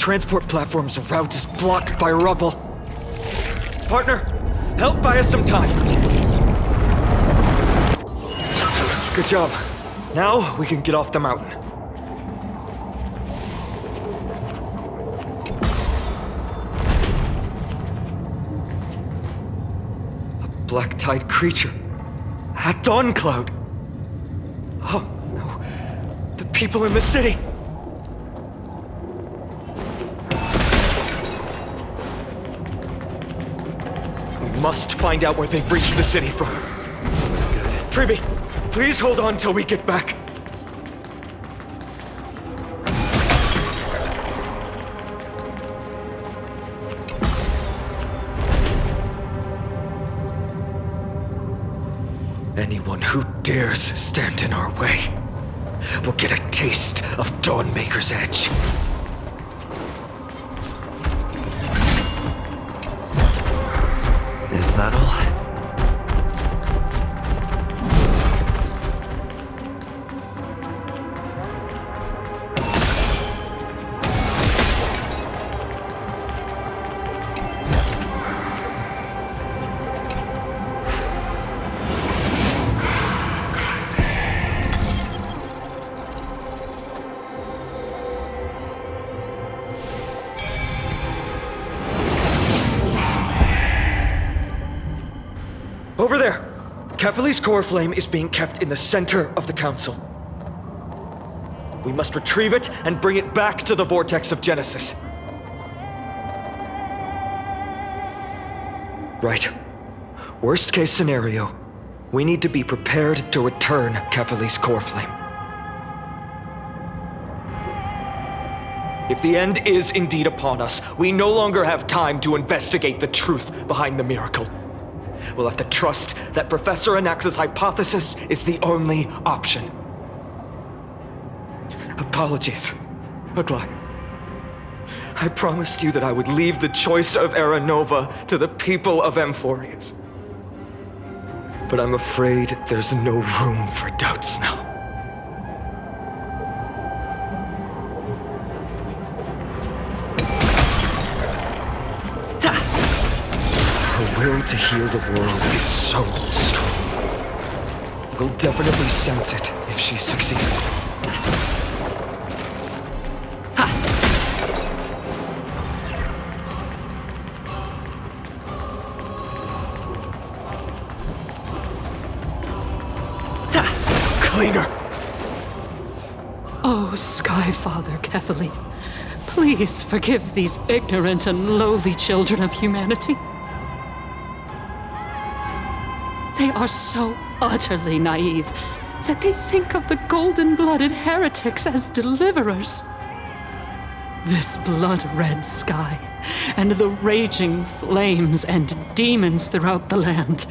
transport platform's route is blocked by rubble. Partner, help buy us some time. Good job. Now we can get off the mountain. A black-tide creature. At dawn cloud. Oh no. The people in the city. We must find out where they breached the city from. Treeby, please hold on till we get back. Anyone who dares stand in our way will get a taste of Dawnmaker's edge. Is that all? Over there! Kefali's core flame is being kept in the center of the council. We must retrieve it and bring it back to the vortex of Genesis. Right. Worst case scenario, we need to be prepared to return Kefali's core flame. If the end is indeed upon us, we no longer have time to investigate the truth behind the miracle. We'll have to trust that Professor Anax's hypothesis is the only option. Apologies, Aglaia. I promised you that I would leave the choice of Era Nova to the people of Amphorians. But I'm afraid there's no room for doubts now. Her will to heal the world is so strong. We'll definitely sense it if she succeeded. Cleaner! Oh, Skyfather Kefali, please forgive these ignorant and lowly children of humanity. They are so utterly naive that they think of the golden-blooded heretics as deliverers. This blood-red sky and the raging flames and demons throughout the land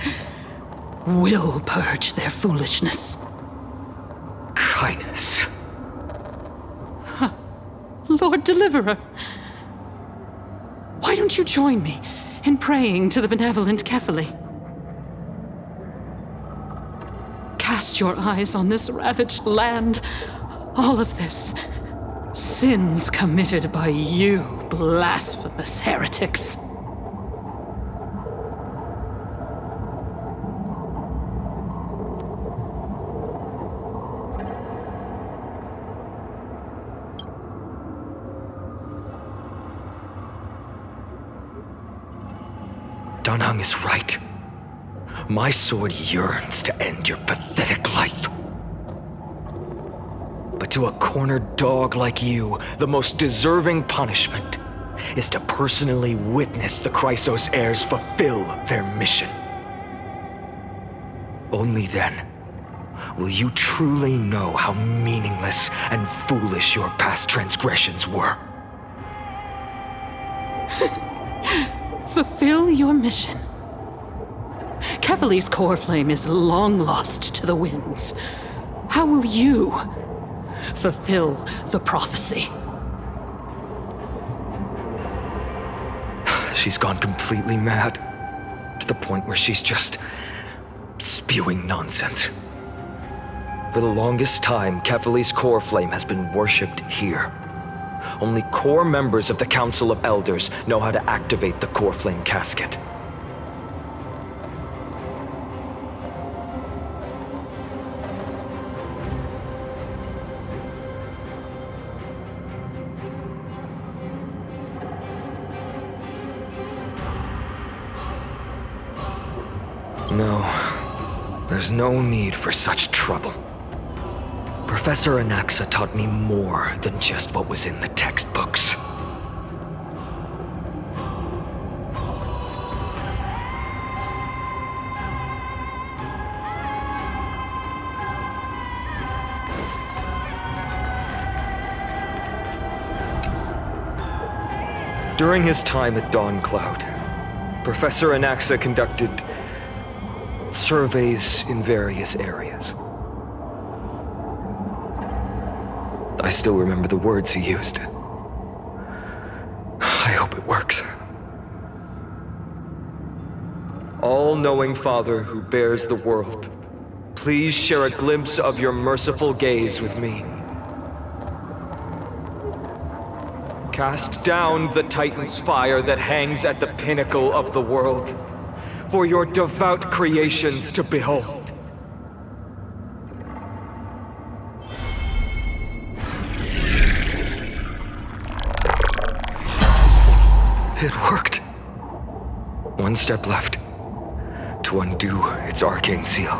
will purge their foolishness. Kindness. Lord Deliverer, why don't you join me in praying to the benevolent Kefali? Cast your eyes on this ravaged land. All of this, sins committed by you, blasphemous heretics. Dunhung is right. My sword yearns to end your pathetic life. But to a cornered dog like you, the most deserving punishment is to personally witness the Chrysos heirs fulfill their mission. Only then will you truly know how meaningless and foolish your past transgressions were. Fulfill your mission. Kefali's core flame is long lost to the winds. How will you fulfill the prophecy? She's gone completely mad, to the point where she's just spewing nonsense. For the longest time, Kefali's core flame has been worshipped here. Only core members of the Council of Elders know how to activate the core flame casket. No, there's no need for such trouble. Professor Anaxa taught me more than just what was in the textbooks. During his time at Dawn Cloud, Professor Anaxa conducted surveys in various areas. I still remember the words he used. I hope it works. All-knowing Father who bears the world, please share a glimpse of your merciful gaze with me. Cast down the Titan's fire that hangs at the pinnacle of the world, for your devout creations to behold. It worked. One step left to undo its arcane seal.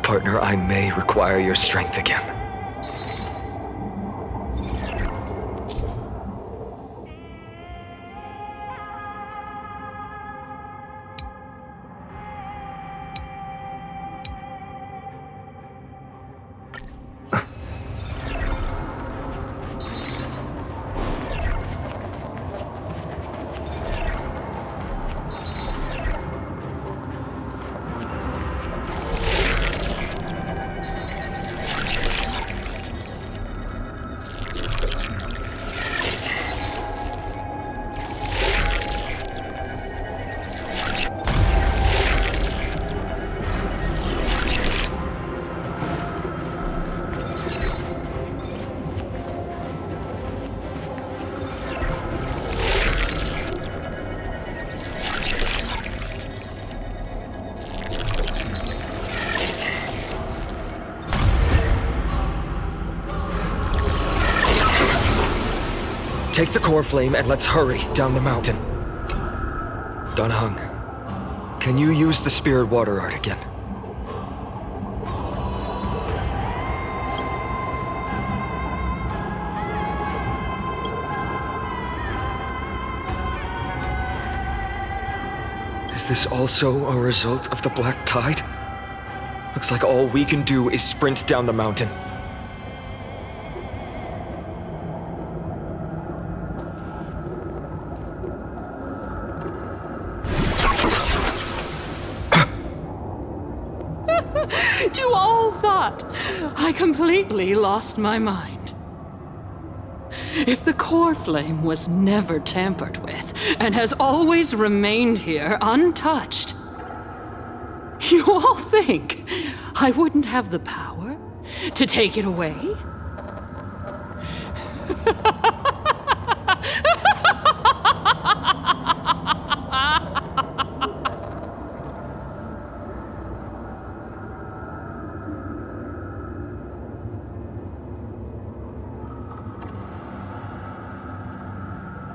Partner, I may require your strength again. Take the core flame and let's hurry down the mountain. Don Hung, can you use the spirit water art again? Is this also a result of the black tide? Looks like all we can do is sprint down the mountain. You all thought I completely lost my mind. If the core flame was never tampered with and has always remained here untouched, you all think I wouldn't have the power to take it away?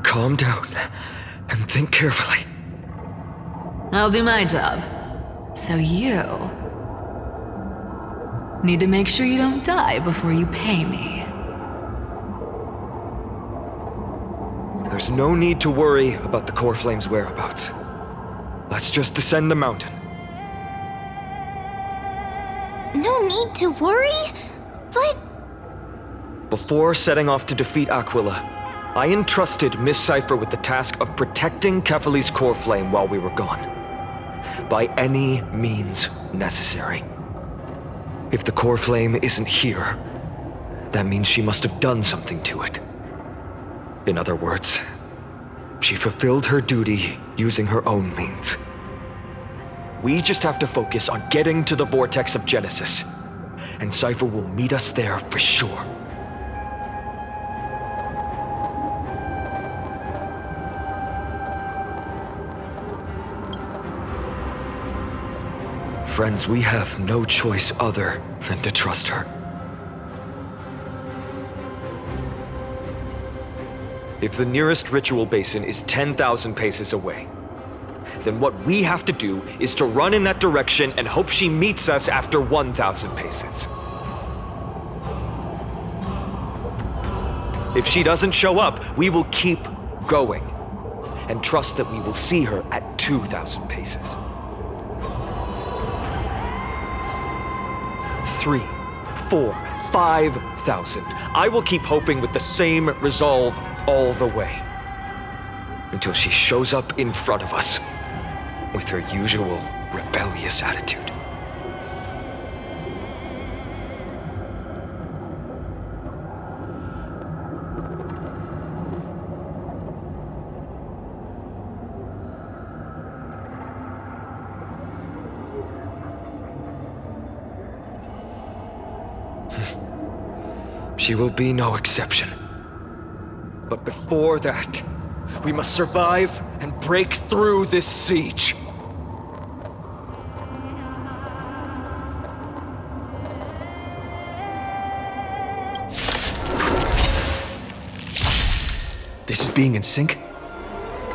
Calm down and think carefully. I'll do my job. So you need to make sure you don't die before you pay me. There's no need to worry about the core flame's whereabouts. Let's just descend the mountain. No need to worry? But... Before setting off to defeat Aquila, I entrusted Miss Cypher with the task of protecting Kefali's core flame while we were gone. By any means necessary. If the core flame isn't here, that means she must have done something to it. In other words, she fulfilled her duty using her own means. We just have to focus on getting to the vortex of Genesis, and Cypher will meet us there for sure. Friends, we have no choice other than to trust her. If the nearest ritual basin is 10,000 paces away, then what we have to do is to run in that direction and hope she meets us after 1,000 paces. If she doesn't show up, we will keep going and trust that we will see her at 2,000 paces. 3, 4, 5,000. I will keep hoping with the same resolve all the way until she shows up in front of us with her usual rebellious attitude. She will be no exception. But before that, we must survive and break through this siege. This is being in sync?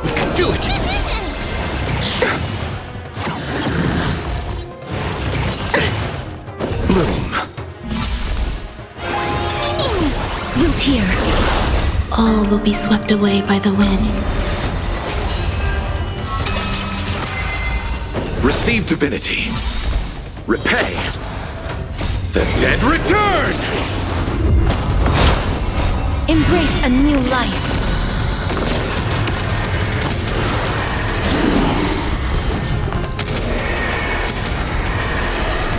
We can do it! Bloom. Root here. All will be swept away by the wind. Receive divinity. Repay. The dead return! Embrace a new life.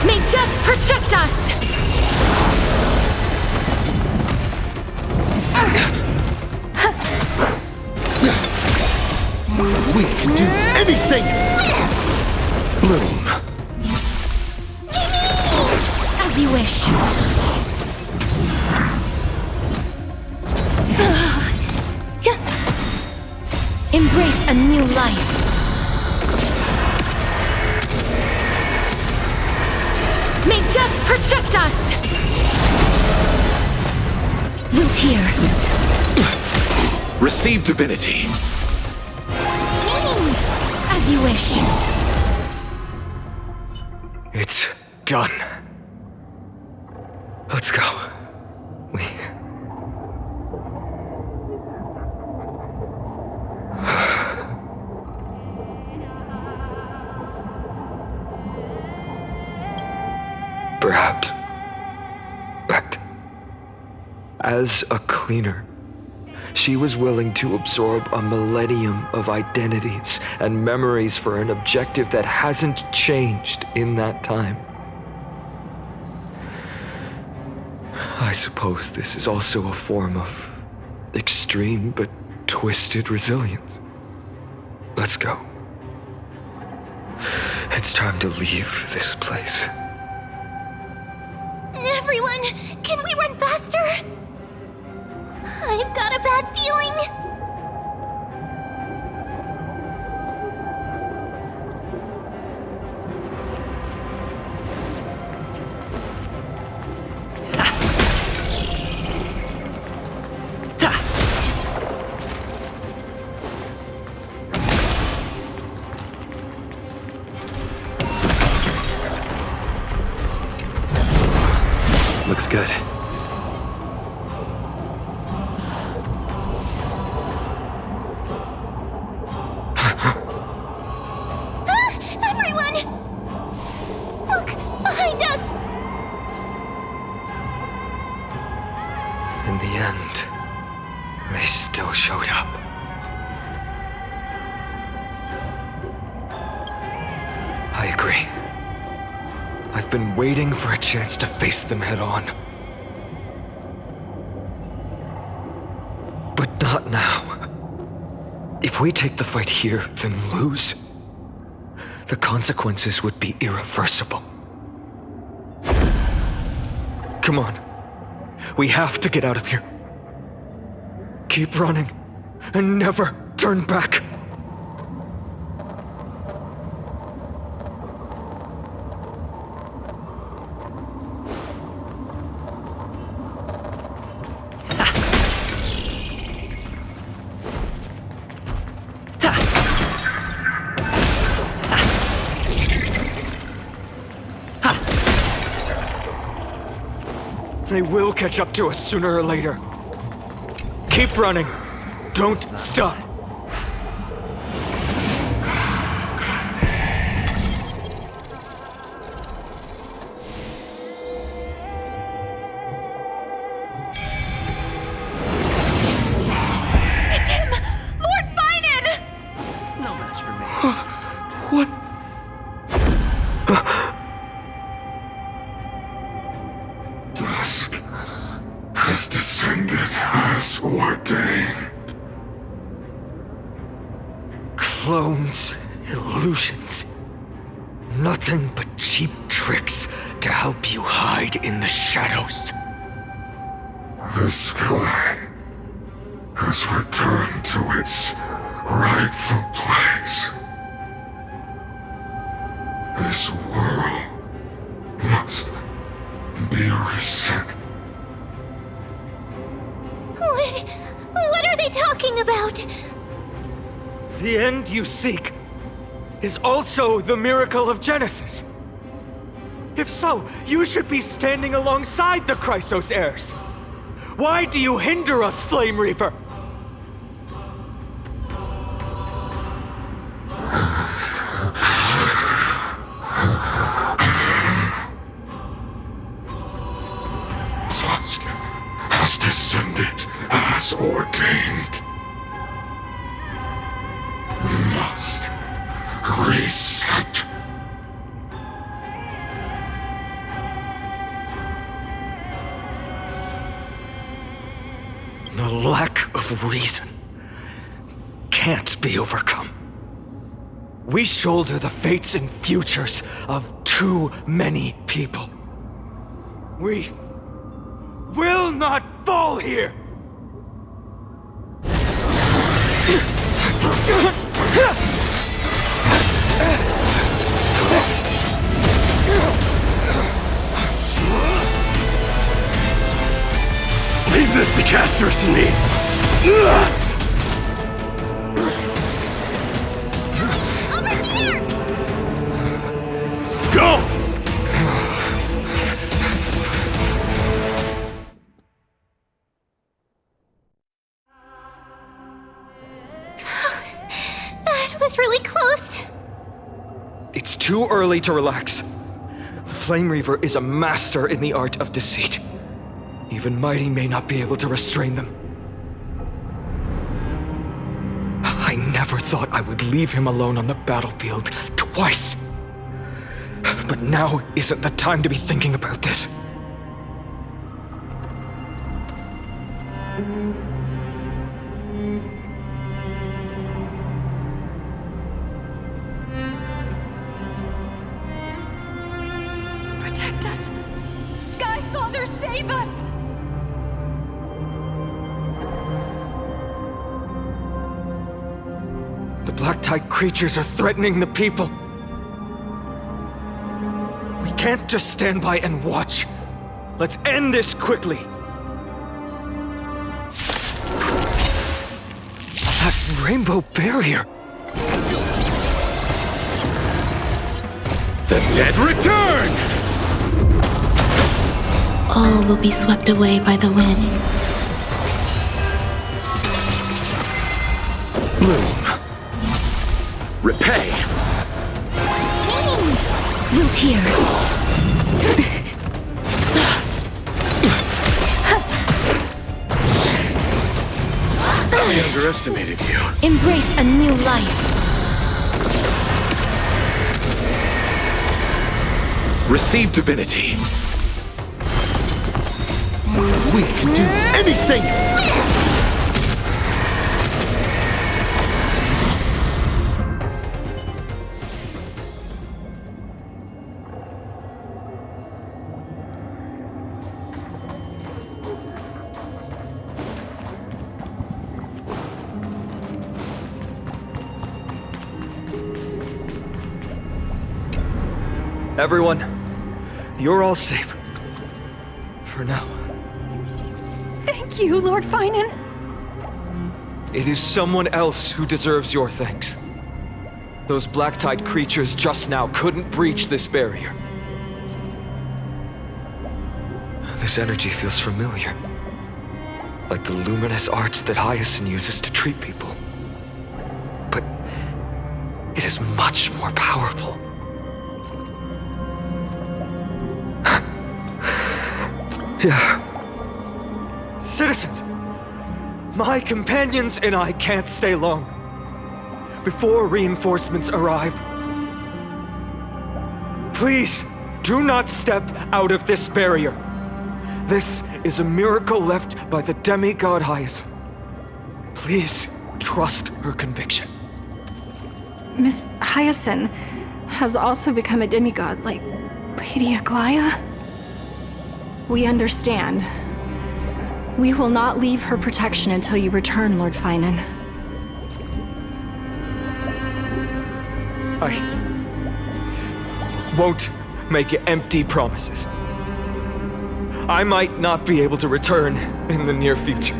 May death protect us! We can do anything! Bloom. As you wish. Embrace a new life. May death protect us! Root here. Receive divinity. As you wish. It's done. Let's go. Perhaps. But as a cleaner, she was willing to absorb a millennium of identities and memories for an objective that hasn't changed in that time. I suppose this is also a form of extreme but twisted resilience. Let's go. It's time to leave this place. Everyone, can we run faster? I've got a bad feeling. Looks good. Everyone! Look, behind us! In the end, they still showed up. I agree. I've been waiting for a chance to face them head on. But not now. If we take the fight here, then lose, the consequences would be irreversible. Come on. We have to get out of here. Keep running and never turn back. They will catch up to us sooner or later. Keep running. Don't stop. It's him! Lord Finan! No match for me. What? Dusk has descended as ordained. Clones, illusions. Nothing but cheap tricks to help you hide in the shadows. The sky has returned to its rightful place. This world must be reset. What are they talking about? The end you seek is also the miracle of Genesis. If so, you should be standing alongside the Chrysos heirs. Why do you hinder us, Flame Reaver? Dusk has descended as ordained. Must reset. The lack of reason can't be overcome. We shoulder the fates and futures of too many people. We will not fall here! Leave this to Castros and me! Over here! Go! That was really close. It's too early to relax. The Flame Reaver is a master in the art of deceit. Even Mighty may not be able to restrain them. I never thought I would leave him alone on the battlefield twice. But now isn't the time to be thinking about this. Protect us! Sky Father, save us! The black tide creatures are threatening the people. We can't just stand by and watch. Let's end this quickly. That rainbow barrier. The dead return! All will be swept away by the wind. Bloom. Repay. Wilt here. I underestimated you. Embrace a new life. Receive divinity. We can do anything! Everyone, you're all safe. For now. Thank you, Lord Finan. It is someone else who deserves your thanks. Those black tide creatures just now couldn't breach this barrier. The This energy feels familiar. Like the luminous arts that Hyacinth uses to treat people. But it is much more powerful. Yeah. Citizens, my companions and I can't stay long. Before reinforcements arrive, please do not step out of this barrier. This is a miracle left by the demigod Hyacinth. Please trust her conviction. Miss Hyacinth has also become a demigod, like Lady Aglaya? We understand. We will not leave her protection until you return, Lord Finan. I won't make empty promises. I might not be able to return in the near future.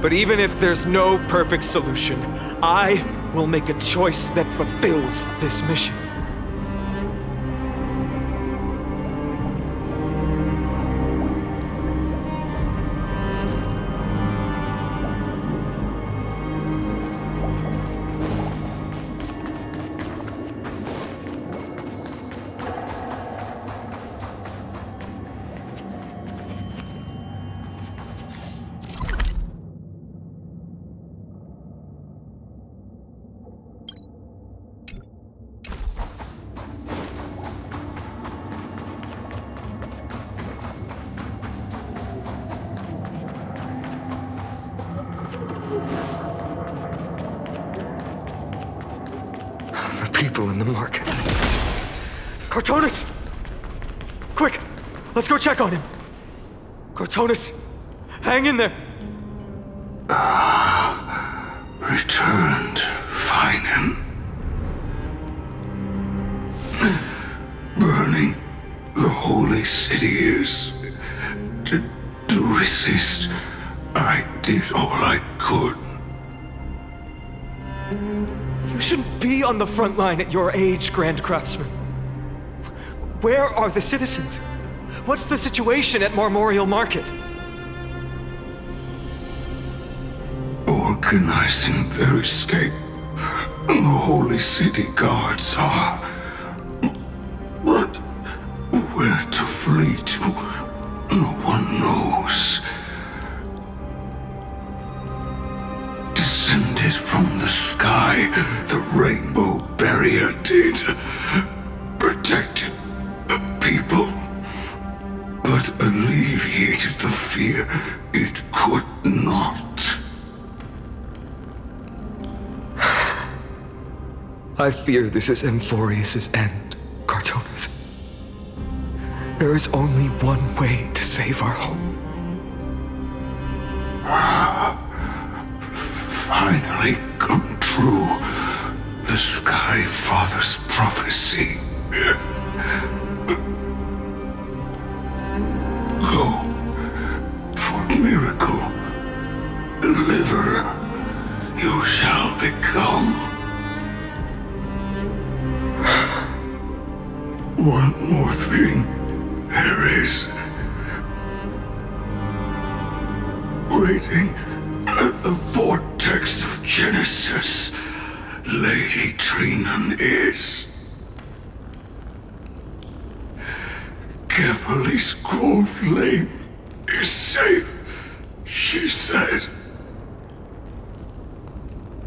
But even if there's no perfect solution, I will make a choice that fulfills this mission. People in the market. Cortonis! Quick! Let's go check on him! Cortonis! Hang in there! Returned, Finan. Burning the holy city is. To resist, I did all I could. You shouldn't be on the front line at your age, Grand Craftsman. Where are the citizens? What's the situation at Marmorial Market? Organizing their escape. The holy city guards are. But where to flee to, no one knows. Descended from the sky, the rainbow barrier did. Protected people, but alleviated the fear it could not. I fear this is Emphorius' end, Cortonis. There is only one way to save our home. Finally come true, the Sky Father's prophecy. Go for miracle, deliverer, you shall become. One more thing, there is. Waiting at the vortex of Genesis, Lady Trinan is. Carefully scrolled flame is safe, she said.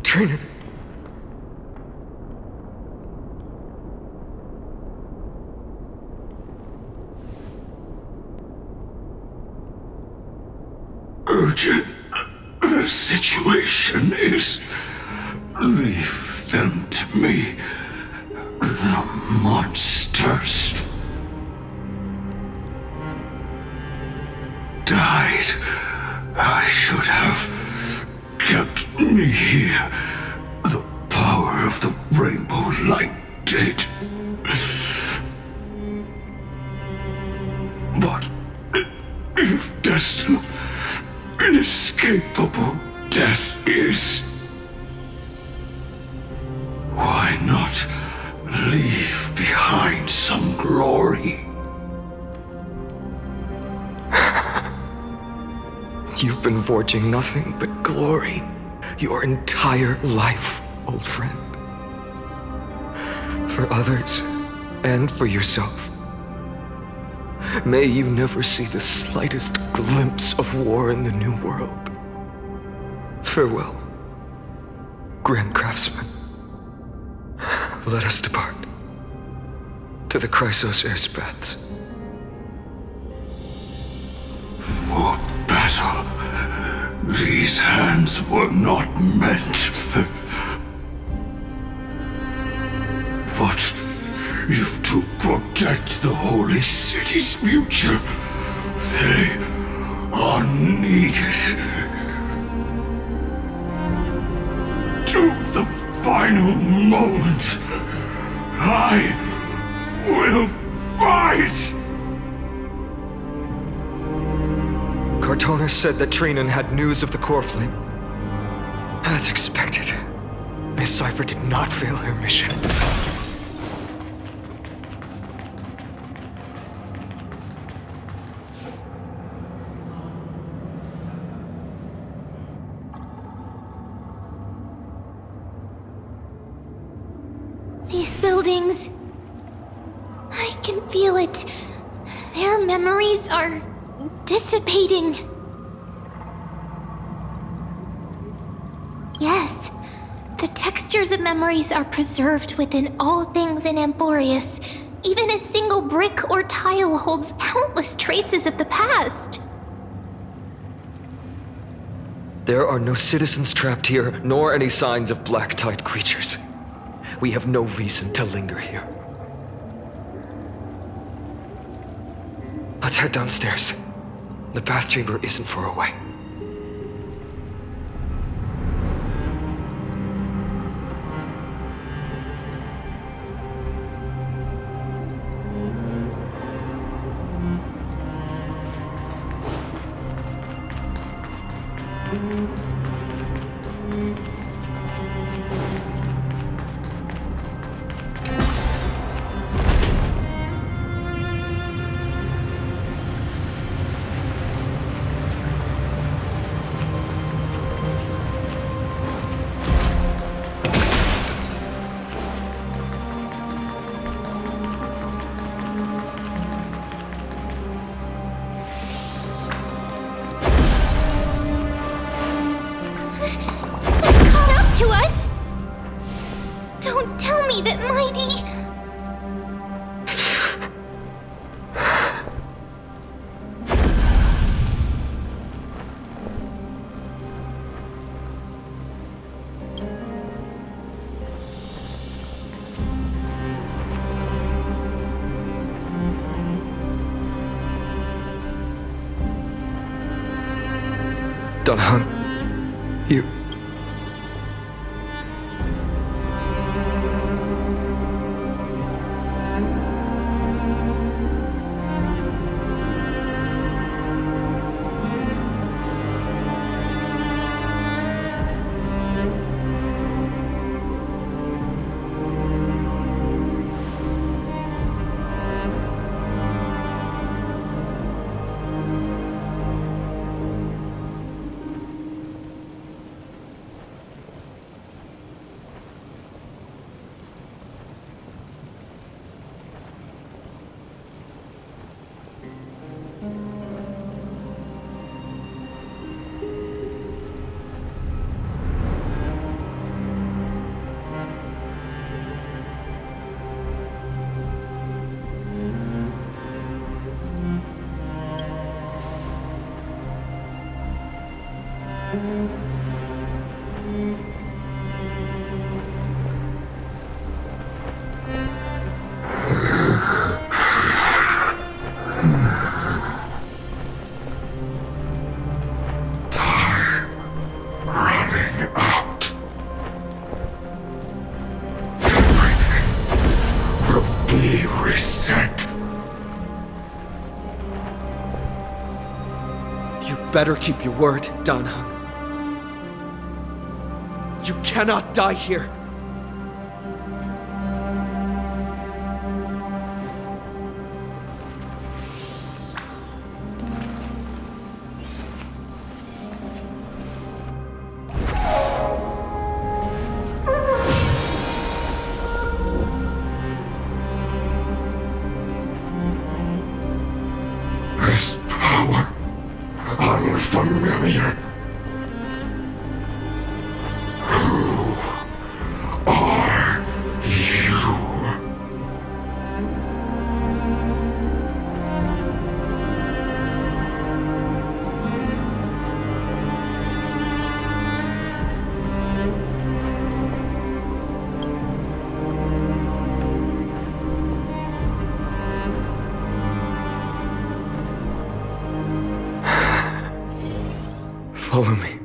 Trinan. Urgent. The situation is. Leave them to me. The monsters. Died. I should have kept me here. The power of the rainbow light did. But if destined, inescapable death is, why not leave behind some glory? You've been forging nothing but glory your entire life, old friend. For others and for yourself. May you never see the slightest glimpse of war in the New World. Farewell, Grand Craftsman. Let us depart to the Chrysos Airspaths. For battle, these hands were not meant. But if to protect the holy city's future, they are needed. To the final moment, I will fight! Cartonis said that Trinan had news of the core flame. As expected, Miss Cipher did not fail her mission. These buildings... I can feel it. Their memories are dissipating. Yes, the textures of memories are preserved within all things in Amphorius. Even a single brick or tile holds countless traces of the past. There are no citizens trapped here, nor any signs of black-tide creatures. We have no reason to linger here. Let's head downstairs. The bath chamber isn't far away. To us? Don't tell me that Mighty... Dunhung, you... Better keep your word, Danhung. You cannot die here. power. Unfamiliar. Who are you? Follow me.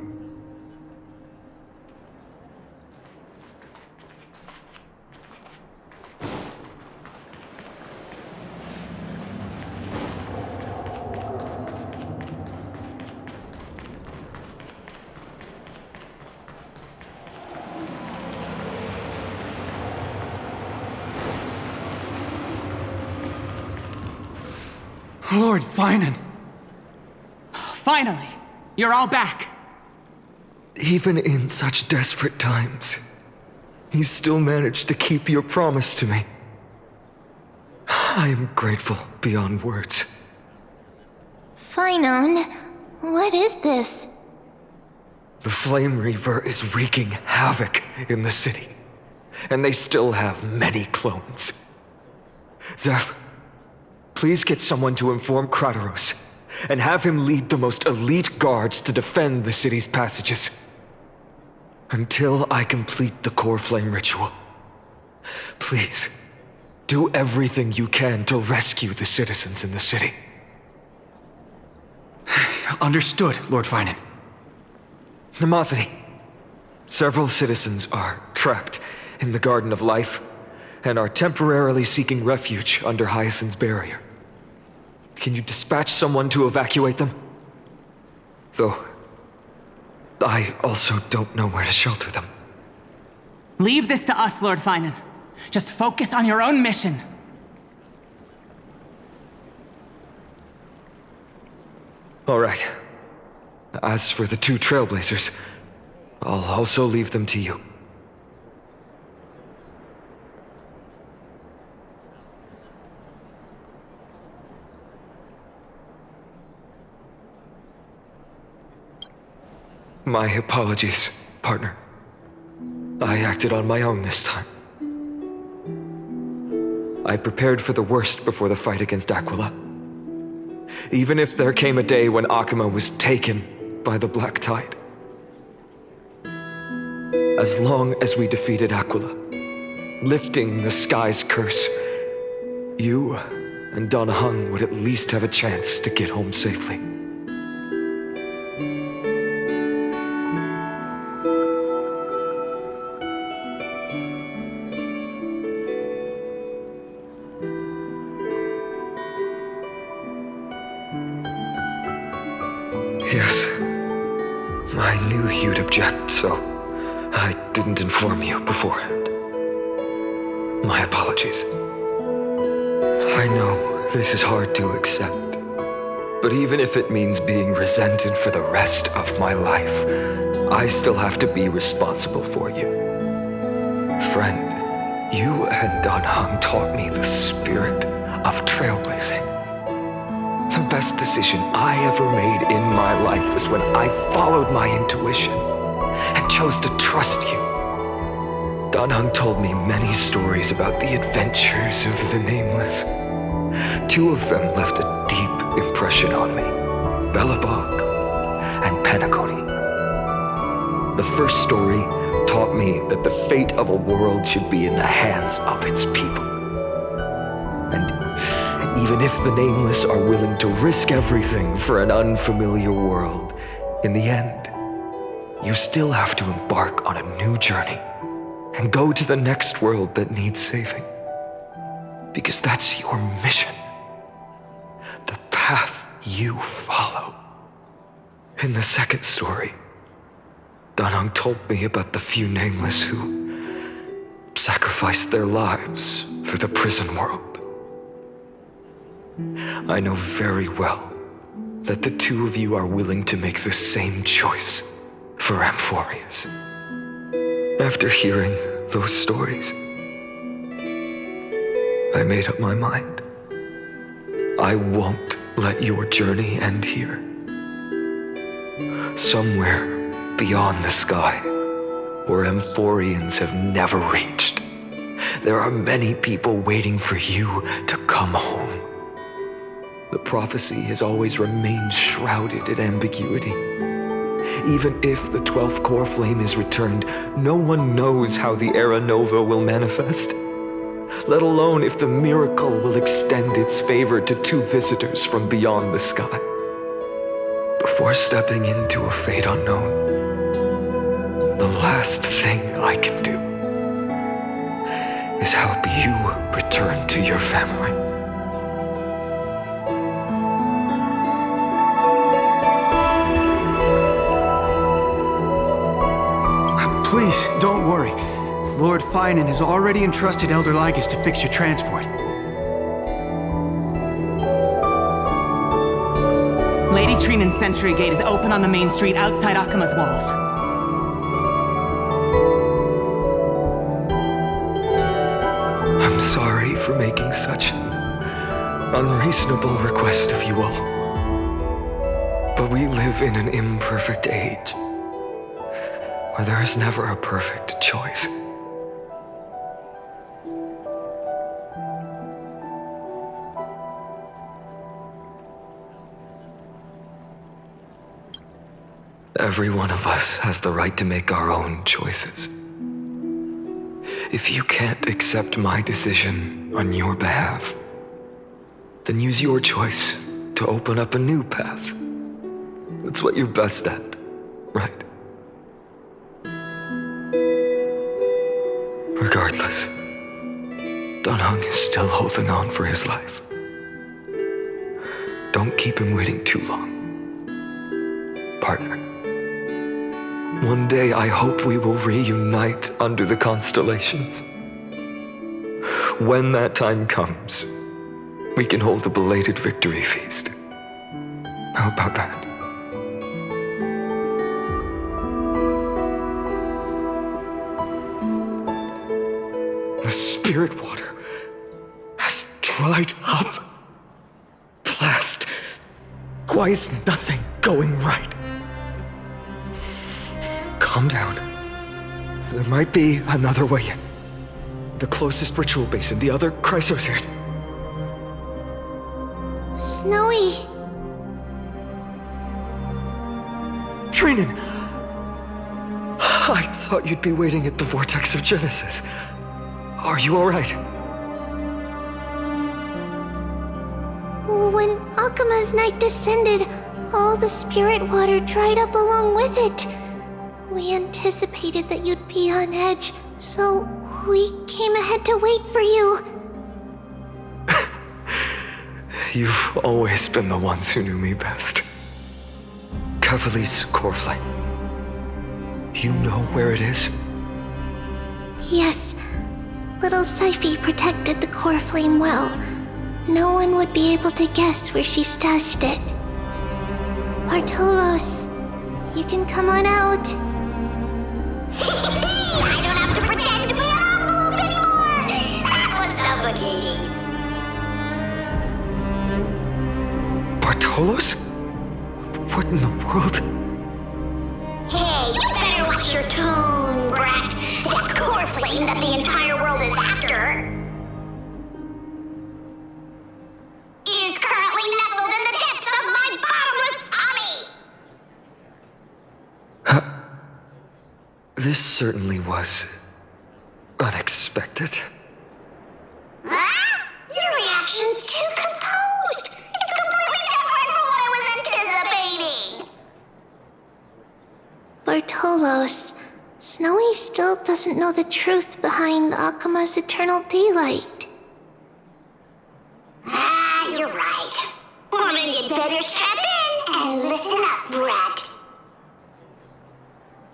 Lord Finan! Finally! You're all back! Even in such desperate times, you still managed to keep your promise to me. I am grateful beyond words. Finan, what is this? The Flame Reaver is wreaking havoc in the city, and they still have many clones. Zeph, please get someone to inform Kratos, and have him lead the most elite guards to defend the city's passages. Until I complete the core flame ritual. Please, do everything you can to rescue the citizens in the city. Understood, Lord Finan. Nemosity, several citizens are trapped in the Garden of Life and are temporarily seeking refuge under Hyacinth's barrier. Can you dispatch someone to evacuate them? Though, I also don't know where to shelter them. Leave this to us, Lord Finan. Just focus on your own mission. All right. As for the two Trailblazers, I'll also leave them to you. My apologies, partner. I acted on my own this time. I prepared for the worst before the fight against Aquila. Even if there came a day when Akima was taken by the Black Tide. As long as we defeated Aquila, lifting the sky's curse, you and Donna Hung would at least have a chance to get home safely. Yes, I knew you'd object, so I didn't inform you beforehand. My apologies. I know this is hard to accept, but even if it means being resented for the rest of my life, I still have to be responsible for you. Friend, you and Don Hung taught me the spirit of trailblazing. The best decision I ever made in my life was when I followed my intuition and chose to trust you. Don Hung told me many stories about the adventures of the Nameless. Two of them left a deep impression on me, Belobog and Penacony. The first story taught me that the fate of a world should be in the hands of its people. And even if the Nameless are willing to risk everything for an unfamiliar world, in the end, you still have to embark on a new journey and go to the next world that needs saving. Because that's your mission. The path you follow. In the second story, Don Hung told me about the few Nameless who sacrificed their lives for the prison world. I know very well that the two of you are willing to make the same choice for Amphorius. After hearing those stories, I made up my mind. I won't let your journey end here. Somewhere beyond the sky, where Emphorians have never reached, there are many people waiting for you to come home. The prophecy has always remained shrouded in ambiguity. Even if the 12th core flame is returned, no one knows how the Era Nova will manifest, let alone if the miracle will extend its favor to 2 visitors from beyond the sky. Before stepping into a fate unknown, the last thing I can do is help you return to your family. Please, don't worry. Lord Finan has already entrusted Elder Lygus to fix your transport. Lady Trinan's Sentry Gate is open on the main street outside Akima's walls. I'm sorry for making such an unreasonable request of you all. But we live in an imperfect age, where there is never a perfect choice. Every one of us has the right to make our own choices. If you can't accept my decision on your behalf, then use your choice to open up a new path. That's what you're best at, right? Regardless, Dunhung is still holding on for his life. Don't keep him waiting too long. Partner, one day I hope we will reunite under the constellations. When that time comes, we can hold a belated victory feast. How about that? The spirit water has dried up. Blast. Why is nothing going right? Calm down. There might be another way in. The closest ritual basin, the other chrysociers. Snowy. Trinan! I thought you'd be waiting at the Vortex of Genesis. Are you alright? When Akima's night descended, all the spirit water dried up along with it. We anticipated that you'd be on edge, so we came ahead to wait for you. You've always been the ones who knew me best. Kevali's core flame. You know where it is? Yes. Little Syphie protected the core flame well. No one would be able to guess where she stashed it. Bartolos, you can come on out. I don't have to pretend to be an envelope anymore! That was suffocating. Bartolos? What in the world? Hey, you better watch your tone, brat. That core flame that the entire world is after is currently nestled in the depths of my bottomless tummy! This certainly was unexpected. Huh? Your reaction's too composed. It's completely different from what I was anticipating. Bartolos, Snowy still doesn't know the truth behind Akima's eternal daylight. Ah, you're right. Well, then you'd better strap in and listen up, brat.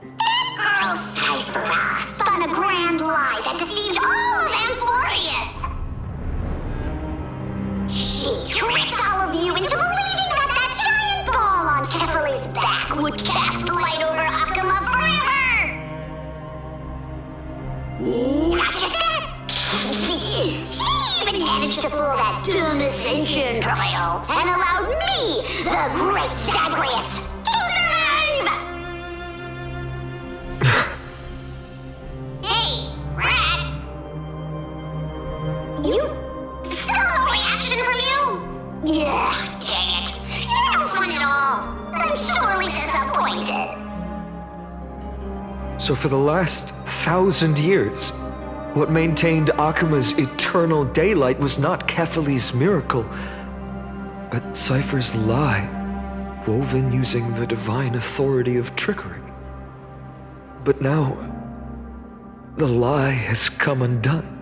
That girl Cyphera spun a grand lie that deceived all of Amphorius. She tricked all of you into believing that that giant ball on Kefali's back would cast light over Akima forever. Not just that. She even managed to pull that dumb ascension trial and allowed the great Zagreus, to survive! Hey, Rat! You... still no reaction from you? Yeah, dang it. You're no fun at all. I'm sorely disappointed. So for the last 1,000 years, what maintained Akuma's eternal daylight was not Kefali's miracle, but Cypher's lie, woven using the divine authority of trickery. But now, the lie has come undone,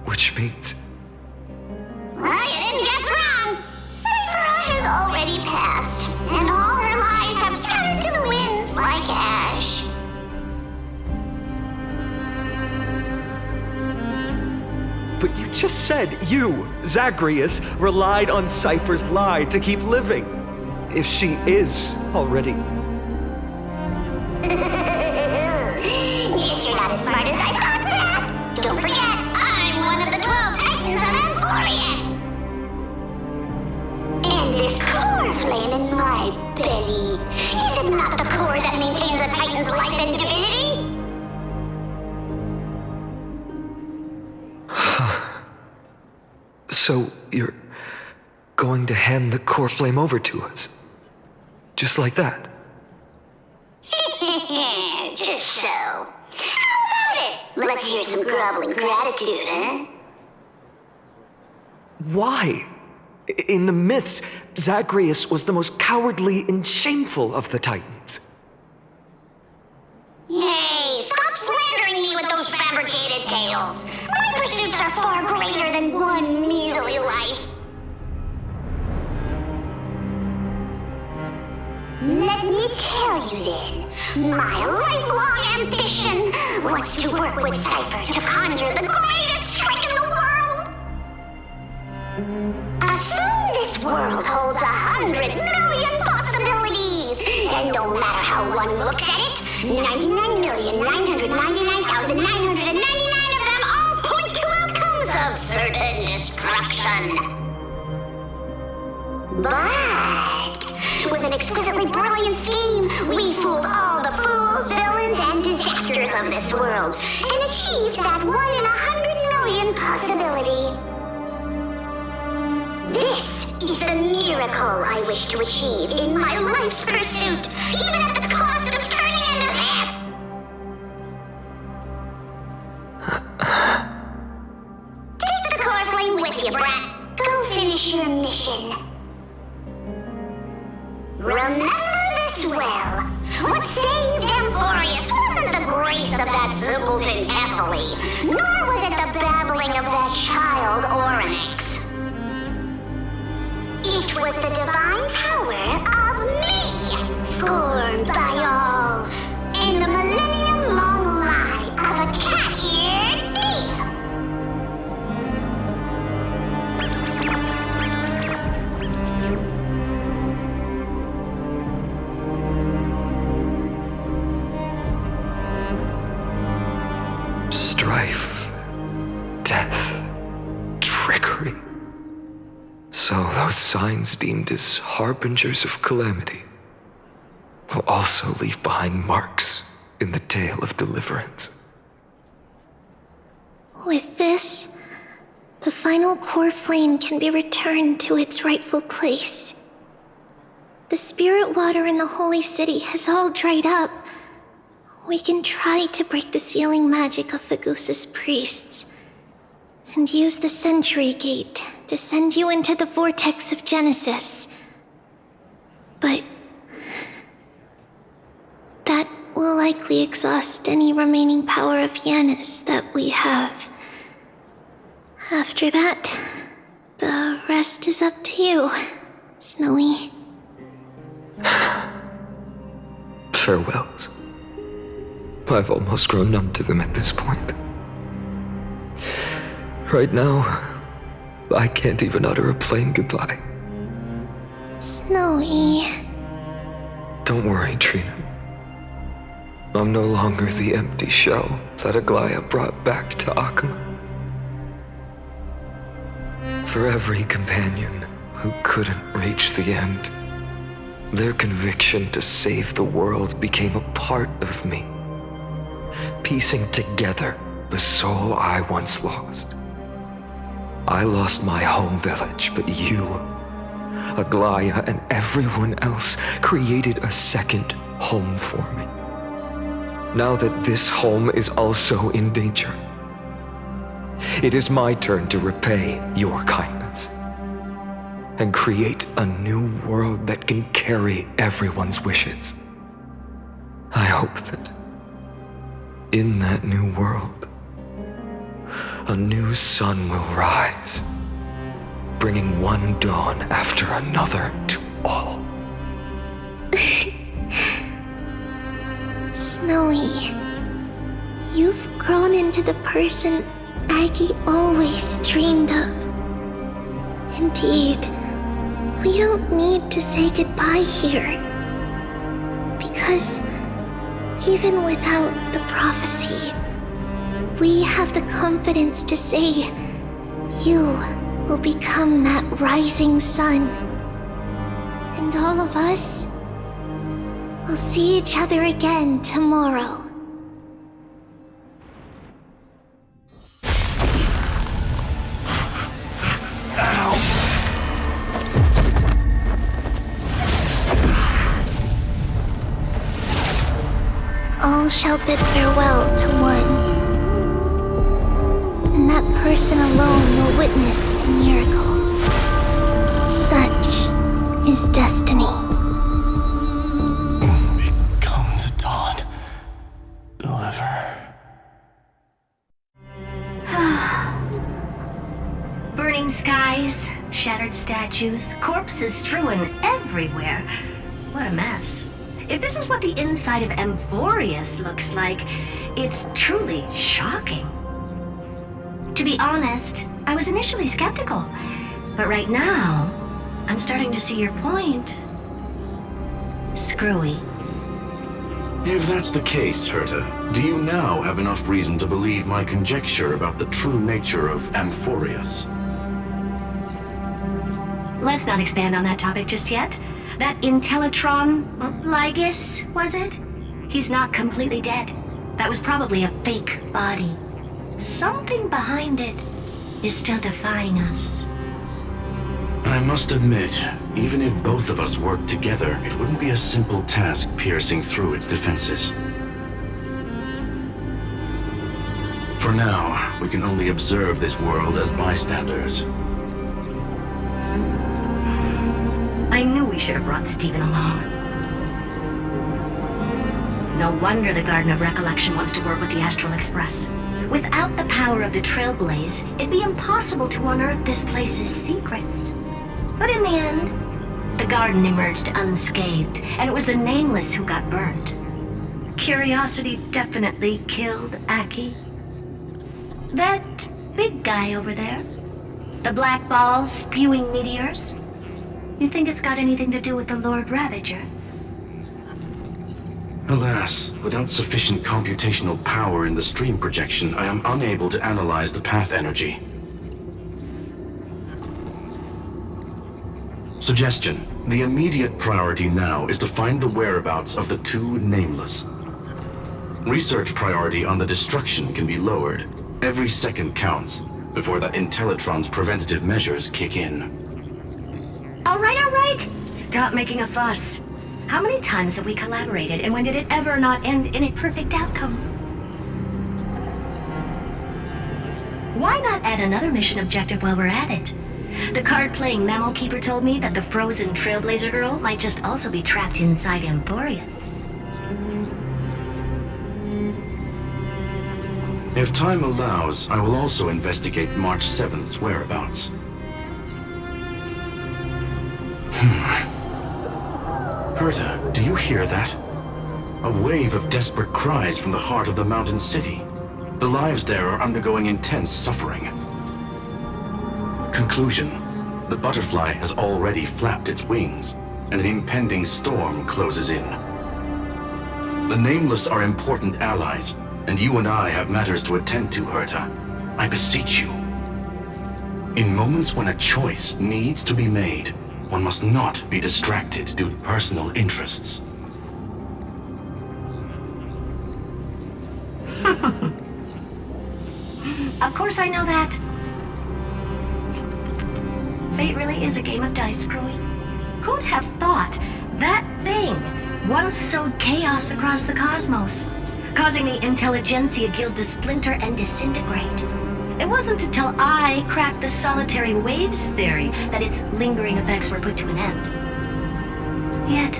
which means... Well, you didn't guess wrong. Cypher has already passed, and all her lies have scattered to the winds like ash. But you just said you, Zagreus, relied on Cypher's lie to keep living. If she is already... Guess you're not as smart as I thought, Rat. Don't forget, I'm one of the 12 Titans of Amphorius. And this core flame in my belly, is it not the core that maintains a Titan's life and divinity? So you're going to hand the core flame over to us? Just like that? Just so. How about it? Let's hear some groveling gratitude, huh? Why? In the myths, Zagreus was the most cowardly and shameful of the Titans. Hey, stop slandering me with those fabricated tales. My pursuits are far greater than one measly life. Let me tell you then, my lifelong ambition was to work with Cypher to conjure the greatest trick in the world. Assume this world holds 100 million possibilities, and no matter how one looks at it, 99,999,999 of them all point to outcomes of certain destruction. But with an exquisitely brilliant scheme, we fooled all the fools, villains, and disasters of this world, and achieved that 1 in 100 million possibility. This is the miracle I wish to achieve in my life's pursuit, even at the cost of turning into this! Take the core flame with you, Brat. Go finish your mission. Remember this well. What saved Amphorius wasn't the grace of that simpleton Kefali, nor was it the babbling of that child Oryx. It was the divine power of me, scorned by all, and the millennium-long lie of a cat-eared thief. Strife, death, trickery. So those signs deemed as harbingers of calamity will also leave behind marks in the tale of deliverance. With this, the final core flame can be returned to its rightful place. The spirit water in the holy city has all dried up. We can try to break the sealing magic of Fagusa's priests, and use the Century Gate to send you into the vortex of Genesis. But that will likely exhaust any remaining power of Yanis that we have. After that, the rest is up to you, Snowy. Farewells. I've almost grown numb to them at this point. Right now, I can't even utter a plain goodbye. Snowy. Don't worry, Trina. I'm no longer the empty shell that Aglaya brought back to Akuma. For every companion who couldn't reach the end. Their conviction to save the world became a part of me, piecing together the soul I once lost. I lost my home village, but you, Aglaya, and everyone else created a second home for me. Now that this home is also in danger, it is my turn to repay your kindness and create a new world that can carry everyone's wishes. I hope that in that new world, a new sun will rise, bringing one dawn after another to all. Snowy, you've grown into the person Aggie always dreamed of. Indeed, we don't need to say goodbye here. Because even without the prophecy, we have the confidence to say you will become that rising sun. And all of us will see each other again tomorrow. All shall bid farewell to one, and that person alone will witness the miracle. Such is destiny. Become the dawn. Deliver. Burning skies, shattered statues, corpses strewn everywhere. What a mess. If this is what the inside of Emphorius looks like, it's truly shocking. To be honest, I was initially skeptical, but right now, I'm starting to see your point. Screwy. If that's the case, Herta, do you now have enough reason to believe my conjecture about the true nature of Emphorius? Let's not expand on that topic just yet. That Intellitron, Lygus, was it? He's not completely dead. That was probably a fake body. Something behind it is still defying us. I must admit, even if both of us worked together, it wouldn't be a simple task piercing through its defenses. For now, we can only observe this world as bystanders. I knew we should have brought Stephen along. No wonder the Garden of Recollection wants to work with the Astral Express. Without the power of the Trailblaze, it'd be impossible to unearth this place's secrets. But in the end, the garden emerged unscathed, and it was the Nameless who got burnt. Curiosity definitely killed Aki. That big guy over there, the black ball spewing meteors, you think it's got anything to do with the Lord Ravager? Alas, without sufficient computational power in the stream projection, I am unable to analyze the path energy. Suggestion. The immediate priority now is to find the whereabouts of the two Nameless. Research priority on the destruction can be lowered. Every second counts before the Intellitron's preventative measures kick in. All right. Stop making a fuss. How many times have we collaborated, and when did it ever not end in a perfect outcome? Why not add another mission objective while we're at it? The card-playing Mammal Keeper told me that the frozen Trailblazer girl might just also be trapped inside Emporius. If time allows, I will also investigate March 7th's whereabouts. Herta, do you hear that? A wave of desperate cries from the heart of the mountain city. The lives there are undergoing intense suffering. Conclusion. The butterfly has already flapped its wings, and an impending storm closes in. The Nameless are important allies, and you and I have matters to attend to, Herta. I beseech you. In moments when a choice needs to be made, one must not be distracted due to personal interests. Of course I know that. Fate really is a game of dice, Screwy. Who'd have thought that thing once sowed chaos across the cosmos, causing the Intelligentsia Guild to splinter and disintegrate? It wasn't until I cracked the solitary waves theory that its lingering effects were put to an end. Yet,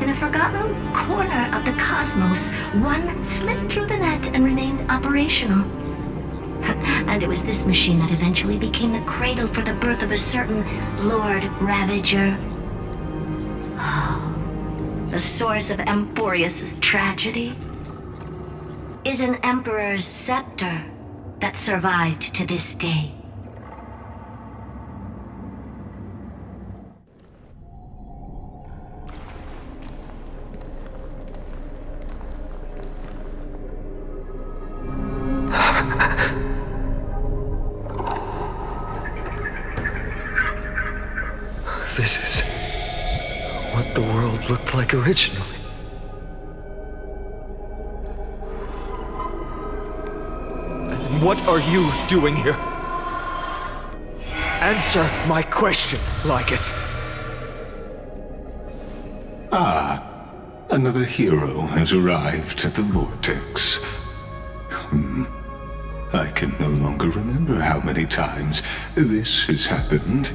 in a forgotten corner of the cosmos, one slipped through the net and remained operational. And it was this machine that eventually became the cradle for the birth of a certain Lord Ravager. Oh, the source of Emporius' tragedy is an Emperor's scepter that survived to this day. This is what the world looked like originally. And what are you doing here? Answer my question, Lycus. Ah, another hero has arrived at the Vortex. I can no longer remember how many times this has happened.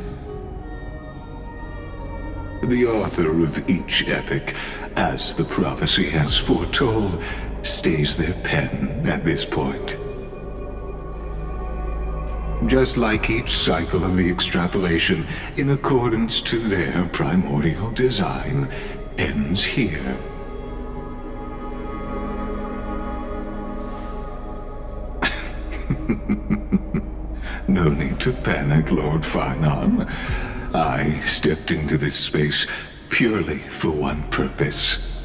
The author of each epic, as the prophecy has foretold, stays their pen at this point. Just like each cycle of the extrapolation, in accordance to their primordial design, ends here. No need to panic, Lord Farnon. I stepped into this space purely for one purpose: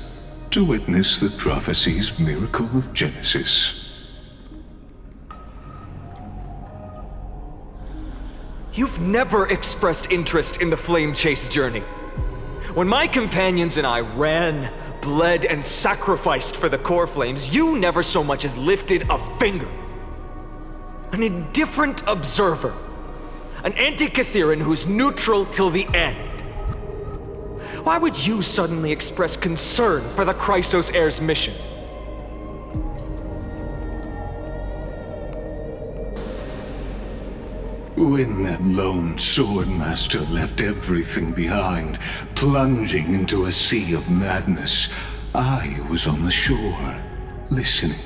to witness the prophecy's miracle of Genesis. You've never expressed interest in the Flame Chase journey. When my companions and I ran, bled, and sacrificed for the core flames, you never so much as lifted a finger. An indifferent observer. An anti-Catheran who's neutral till the end. Why would you suddenly express concern for the Chrysos heir's mission? When that lone swordmaster left everything behind, plunging into a sea of madness, I was on the shore, listening.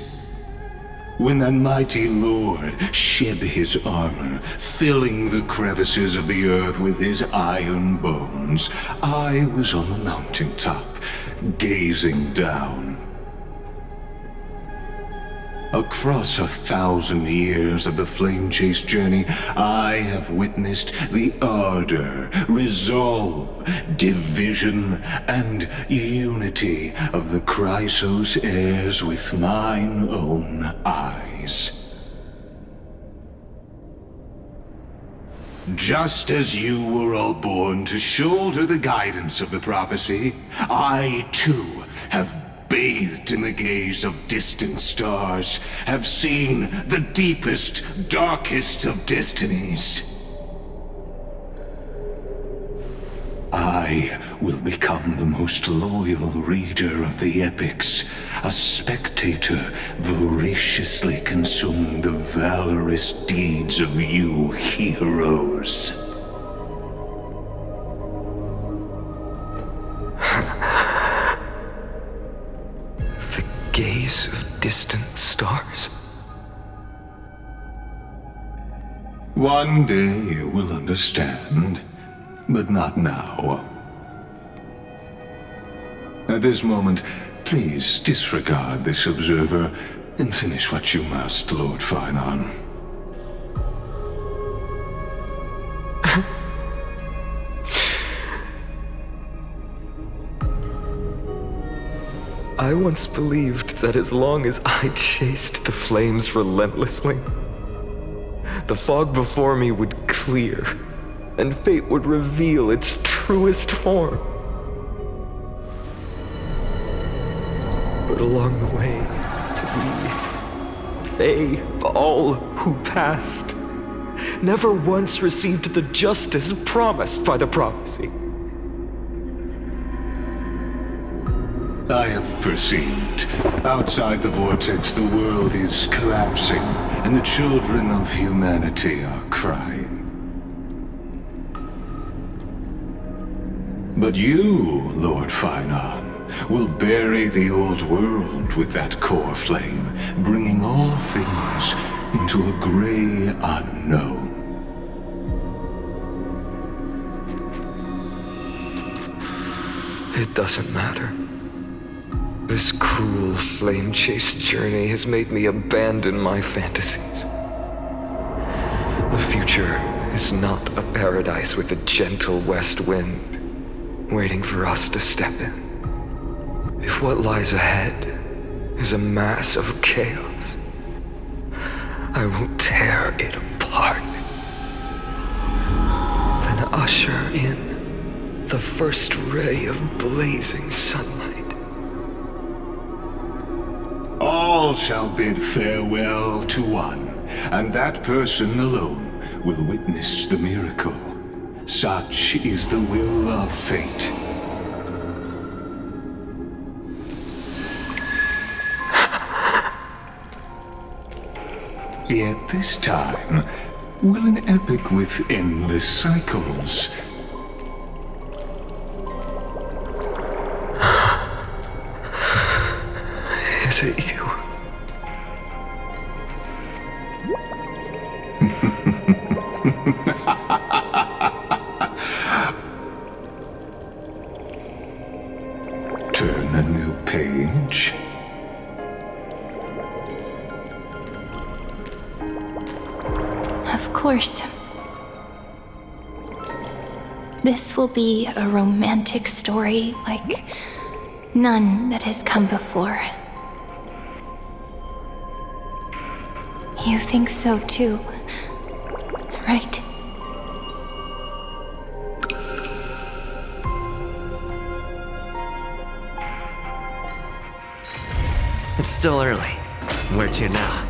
When that mighty lord shed his armor, filling the crevices of the earth with his iron bones, I was on the mountaintop, gazing down. Across 1,000 years of the Flame Chase journey, I have witnessed the ardor, resolve, division, and unity of the Chrysos heirs with mine own eyes. Just as you were all born to shoulder the guidance of the prophecy, I too have bathed in the gaze of distant stars, have seen the deepest, darkest of destinies. I will become the most loyal reader of the epics, a spectator voraciously consuming the valorous deeds of you heroes. Gaze of distant stars. One day you will understand, but not now. At this moment, please disregard this observer and finish what you must, Lord Farnon. I once believed that as long as I chased the flames relentlessly, the fog before me would clear, and fate would reveal its truest form. But along the way, they, all who passed, never once received the justice promised by the prophecy. I have perceived. Outside the vortex, the world is collapsing, and the children of humanity are crying. But you, Lord Finon, will bury the old world with that core flame, bringing all things into a gray unknown. It doesn't matter. This cruel flame-chased journey has made me abandon my fantasies. The future is not a paradise with a gentle west wind waiting for us to step in. If what lies ahead is a mass of chaos, I will tear it apart. Then usher in the first ray of blazing sunlight. All shall bid farewell to one, and that person alone will witness the miracle. Such is the will of fate. Yet this time, will an epic with endless cycles Is it you? turn a new page? Of course. This will be a romantic story like none that has come before. You think so too, right? It's still early. Where to now?